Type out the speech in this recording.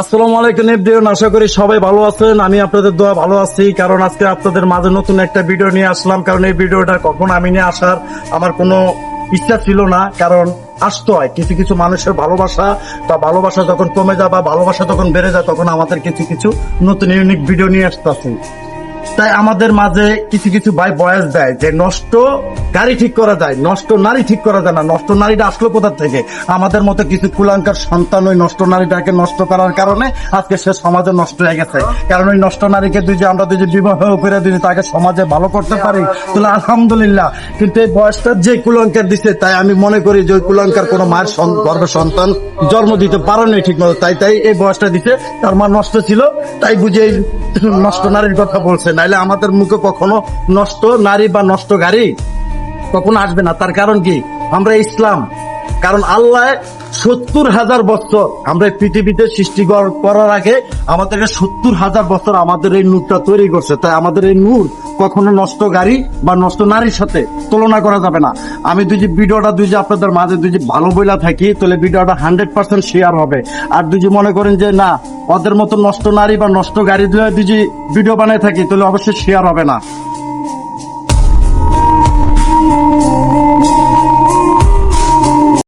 আসসালামু আলাইকুম এভরিওয়ান, আশা করি সবাই ভালো আছেন। আমি আপনাদের দোয়া ভালো আছি, কারণ আজকে আপনাদের মাঝে নতুন একটা ভিডিও নিয়ে আসলাম। কারণ এই ভিডিওটা কখন আমি নিয়ে আসার আমার কোনো ইচ্ছা ছিল না, কারণ আসতে হয় কিছু কিছু মানুষের ভালোবাসা বা ভালোবাসা যখন কমে যায় বা ভালোবাসা যখন বেড়ে যায়, তখন আমাদের কিছু কিছু নতুন ইউনিক ভিডিও নিয়ে আসতেছি। তাই আমাদের মাঝে কিছু কিছু ভাই বয়স দেয় যে নষ্ট গাড়ি ঠিক করা যায়, নষ্ট নারী ঠিক করা যায় না। নষ্ট নারীটা আসলো কোথা থেকে? আমাদের মতো কিছু কুলাঙ্কার সন্তান ওই নষ্ট নারীটাকে নষ্ট করার কারণে আজকে সে সমাজে নষ্ট হয়ে গেছে। কারণ ওই নষ্ট নারীকে আমরা বিবাহ করে তাকে সমাজে ভালো করতে পারি, তাহলে আলহামদুলিল্লাহ। কিন্তু এই বয়সটা যে কুলাঙ্কার দিচ্ছে, তাই আমি মনে করি যে ওই কুলাঙ্কার কোনো মায়ের গর্ভে সন্তান জন্ম দিতে পারেনি ঠিক মতো। তাই এই বয়সটা দিতে তার মা নষ্ট ছিল, তাই বুঝে এই নষ্ট নারীর কথা বলছে। নাইলে আমাদের মুখে কখনো নষ্ট নারী বা নষ্ট গাড়ি কখনো আসবে না। তার কারণ কি? আমরা ইসলাম। কারণ আল্লাহ 70,000 বছর আমরা পৃথিবীতে সৃষ্টি করার আগে আমাদেরকে 70,000 বছর আমাদের এই নূরটা তৈরি করছে। তাই আমাদের এই নূর কখনো নষ্ট গাড়ি বা নষ্ট নারীর সাথে তুলনা করা যাবে না। আমি ভিডিওটা আপনাদের মাঝে ভালো বইলা থাকি, তাহলে ভিডিওটা 100% শেয়ার হবে। আর মনে করেন যে না, ওদের মতো নষ্ট নারী বা নষ্ট গাড়ি ভিডিও বানায় থাকি, তাহলে অবশ্যই শেয়ার হবে না।